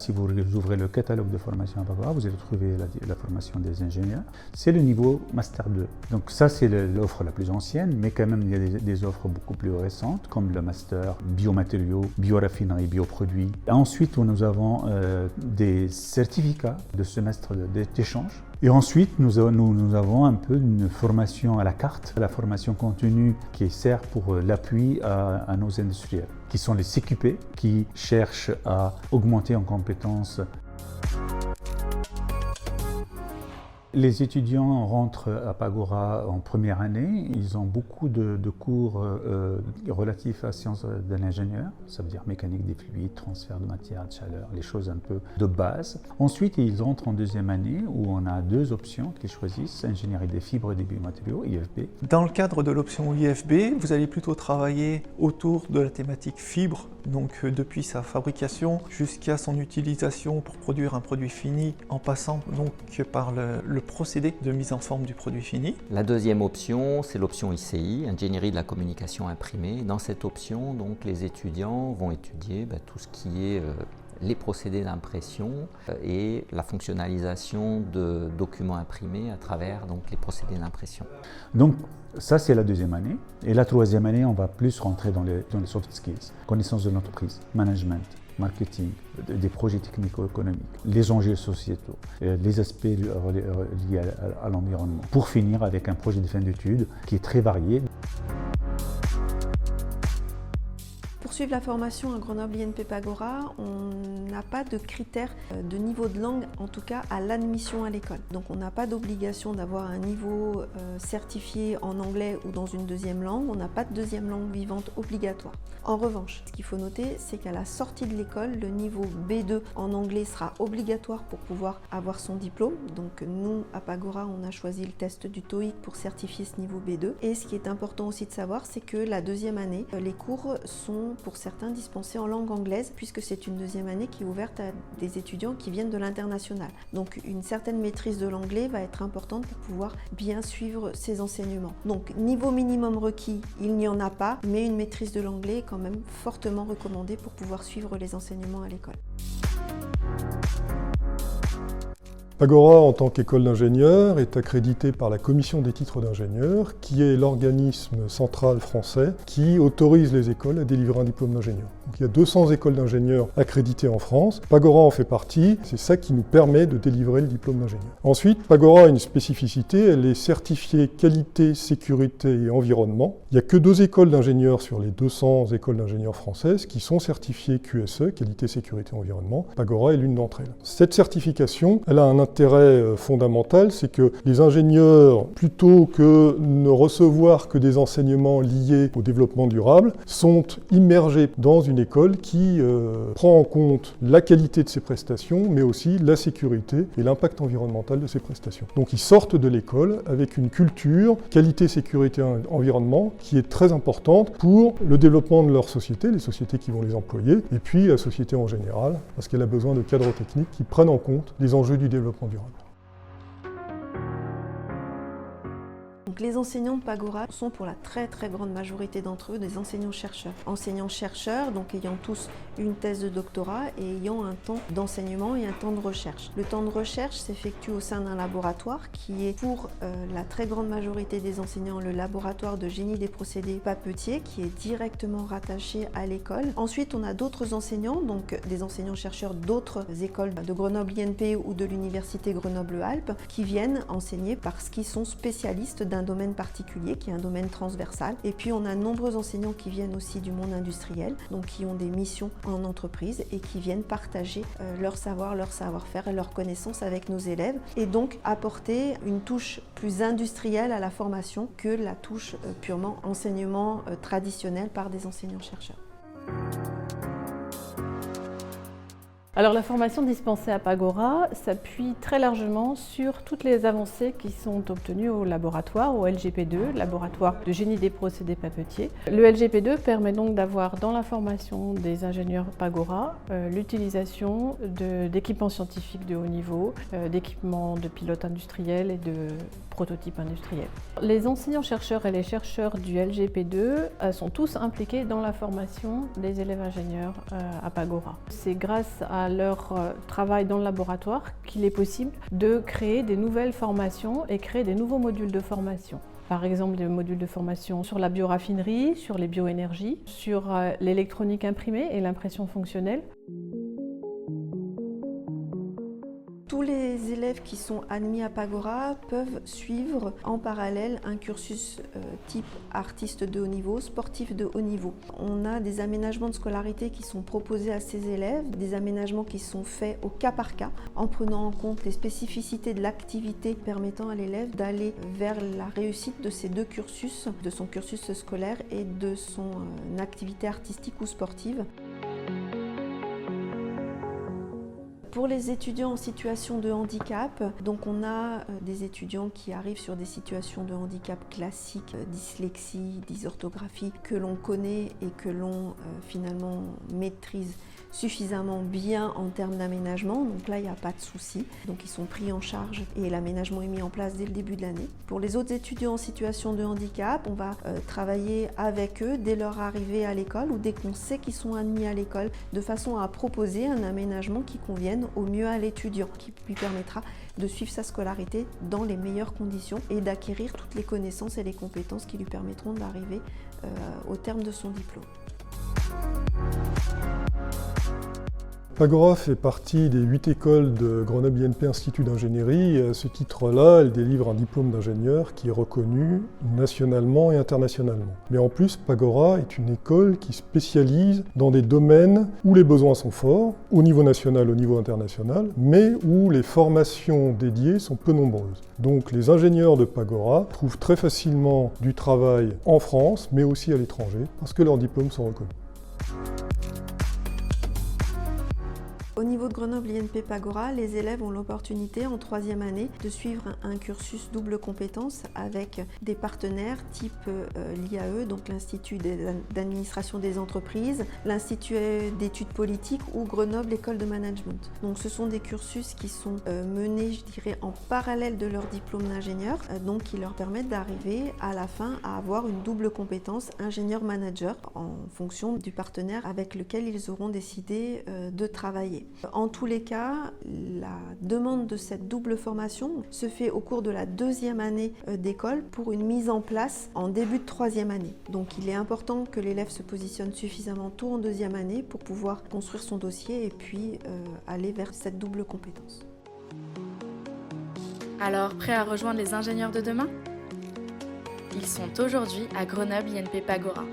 Si vous ouvrez le catalogue de formation à Pagora, vous allez trouver la formation des ingénieurs. C'est le niveau Master 2. Donc ça, c'est l'offre la plus ancienne, mais quand même, il y a des offres beaucoup plus récentes, comme le Master biomatériaux, bioraffinerie, bioproduits. Ensuite, nous avons des certificats de semestre d'échange. Et ensuite, nous avons un peu une formation à la carte, la formation continue qui sert pour l'appui à nos industriels, qui sont les CQP, qui cherchent à augmenter en compétences. Les étudiants rentrent à Pagora en première année. Ils ont beaucoup de cours relatifs à sciences de l'ingénieur, ça veut dire mécanique des fluides, transfert de matière, de chaleur, les choses un peu de base. Ensuite, ils entrent en deuxième année où on a deux options qu'ils choisissent, ingénierie des fibres et des biomatériaux, IFB. Dans le cadre de l'option IFB, vous allez plutôt travailler autour de la thématique fibre, donc depuis sa fabrication jusqu'à son utilisation pour produire un produit fini, en passant donc par le procédé de mise en forme du produit fini. La deuxième option, c'est l'option ICI, ingénierie de la communication imprimée. Dans cette option, donc, les étudiants vont étudier tout ce qui est les procédés d'impression et la fonctionnalisation de documents imprimés à travers donc, les procédés d'impression. Donc ça, c'est la deuxième année. Et la troisième année, on va plus rentrer dans les soft skills, connaissance de l'entreprise, management, marketing, des projets technico-économiques, les enjeux sociétaux, les aspects liés à l'environnement. Pour finir avec un projet de fin d'études qui est très varié. Pour suivre la formation à Grenoble INP Pagora, on n'a pas de critères de niveau de langue, en tout cas à l'admission à l'école. Donc on n'a pas d'obligation d'avoir un niveau certifié en anglais ou dans une deuxième langue, on n'a pas de deuxième langue vivante obligatoire. En revanche, ce qu'il faut noter, c'est qu'à la sortie de l'école, le niveau B2 en anglais sera obligatoire pour pouvoir avoir son diplôme. Donc nous, à Pagora, on a choisi le test du TOEIC pour certifier ce niveau B2. Et ce qui est important aussi de savoir, c'est que la deuxième année, les cours sont pour certains dispensés en langue anglaise, puisque c'est une deuxième année qui est ouverte à des étudiants qui viennent de l'international. Donc une certaine maîtrise de l'anglais va être importante pour pouvoir bien suivre ces enseignements. Donc niveau minimum requis, il n'y en a pas, mais une maîtrise de l'anglais est quand même fortement recommandée pour pouvoir suivre les enseignements à l'école. Pagora, en tant qu'école d'ingénieurs, est accréditée par la Commission des titres d'ingénieurs, qui est l'organisme central français qui autorise les écoles à délivrer un diplôme d'ingénieur. Donc il y a 200 écoles d'ingénieurs accréditées en France. Pagora en fait partie, c'est ça qui nous permet de délivrer le diplôme d'ingénieur. Ensuite, Pagora a une spécificité, elle est certifiée qualité, sécurité et environnement. Il n'y a que 2 écoles d'ingénieurs sur les 200 écoles d'ingénieurs françaises qui sont certifiées QSE, qualité, sécurité et environnement. Pagora est l'une d'entre elles. Cette certification, elle a un intérêt fondamental, c'est que les ingénieurs, plutôt que ne recevoir que des enseignements liés au développement durable, sont immergés dans une école qui prend en compte la qualité de ses prestations, mais aussi la sécurité et l'impact environnemental de ses prestations. Donc ils sortent de l'école avec une culture qualité, sécurité, environnement qui est très importante pour le développement de leur société, les sociétés qui vont les employer, et puis la société en général, parce qu'elle a besoin de cadres techniques qui prennent en compte les enjeux du développement durable. Donc les enseignants de Pagora sont pour la très grande majorité d'entre eux des enseignants-chercheurs. Enseignants-chercheurs, donc ayant tous une thèse de doctorat et ayant un temps d'enseignement et un temps de recherche. Le temps de recherche s'effectue au sein d'un laboratoire qui est pour la très grande majorité des enseignants le laboratoire de génie des procédés Papetier qui est directement rattaché à l'école. Ensuite on a d'autres enseignants, donc des enseignants-chercheurs d'autres écoles de Grenoble INP ou de l'université Grenoble-Alpes qui viennent enseigner parce qu'ils sont spécialistes d'un domaine particulier qui est un domaine transversal. Et puis on a de nombreux enseignants qui viennent aussi du monde industriel, donc qui ont des missions en entreprise et qui viennent partager leur savoir, leur savoir-faire et leurs connaissances avec nos élèves et donc apporter une touche plus industrielle à la formation que la touche purement enseignement traditionnel par des enseignants-chercheurs. Alors la formation dispensée à Pagora s'appuie très largement sur toutes les avancées qui sont obtenues au laboratoire, au LGP2, laboratoire de génie des procédés papetiers. Le LGP2 permet donc d'avoir dans la formation des ingénieurs Pagora l'utilisation d'équipements scientifiques de haut niveau, d'équipements de pilotes industriels et de prototypes industriels. Les enseignants-chercheurs et les chercheurs du LGP2 sont tous impliqués dans la formation des élèves ingénieurs à Pagora. C'est grâce à à leur travail dans le laboratoire qu'il est possible de créer des nouvelles formations et créer des nouveaux modules de formation. Par exemple, des modules de formation sur la bioraffinerie, sur les bioénergies, sur l'électronique imprimée et l'impression fonctionnelle. Tous les élèves qui sont admis à Pagora peuvent suivre en parallèle un cursus type artiste de haut niveau, sportif de haut niveau. On a des aménagements de scolarité qui sont proposés à ces élèves, des aménagements qui sont faits au cas par cas, en prenant en compte les spécificités de l'activité permettant à l'élève d'aller vers la réussite de ces deux cursus, de son cursus scolaire et de son activité artistique ou sportive. Pour les étudiants en situation de handicap, donc on a des étudiants qui arrivent sur des situations de handicap classiques, dyslexie, dysorthographie, que l'on connaît et que l'on finalement maîtrise suffisamment bien en termes d'aménagement, donc là il n'y a pas de souci, donc ils sont pris en charge et l'aménagement est mis en place dès le début de l'année. Pour les autres étudiants en situation de handicap, on va travailler avec eux dès leur arrivée à l'école ou dès qu'on sait qu'ils sont admis à l'école, de façon à proposer un aménagement qui convienne au mieux à l'étudiant, qui lui permettra de suivre sa scolarité dans les meilleures conditions et d'acquérir toutes les connaissances et les compétences qui lui permettront d'arriver au terme de son diplôme. Pagora fait partie des 8 écoles de Grenoble INP Institut d'ingénierie et à ce titre-là, elle délivre un diplôme d'ingénieur qui est reconnu nationalement et internationalement. Mais en plus, Pagora est une école qui spécialise dans des domaines où les besoins sont forts, au niveau national, au niveau international, mais où les formations dédiées sont peu nombreuses. Donc les ingénieurs de Pagora trouvent très facilement du travail en France, mais aussi à l'étranger, parce que leurs diplômes sont reconnus. Au niveau de Grenoble INP Pagora, les élèves ont l'opportunité en troisième année de suivre un cursus double compétence avec des partenaires type l'IAE, donc l'Institut d'administration des entreprises, l'Institut d'études politiques ou Grenoble École de management. Donc ce sont des cursus qui sont menés, je dirais, en parallèle de leur diplôme d'ingénieur, donc qui leur permettent d'arriver à la fin à avoir une double compétence ingénieur-manager en fonction du partenaire avec lequel ils auront décidé de travailler. En tous les cas, la demande de cette double formation se fait au cours de la deuxième année d'école pour une mise en place en début de troisième année. Donc il est important que l'élève se positionne suffisamment tôt en deuxième année pour pouvoir construire son dossier et puis aller vers cette double compétence. Alors, prêts à rejoindre les ingénieurs de demain ? Ils sont aujourd'hui à Grenoble INP Pagora.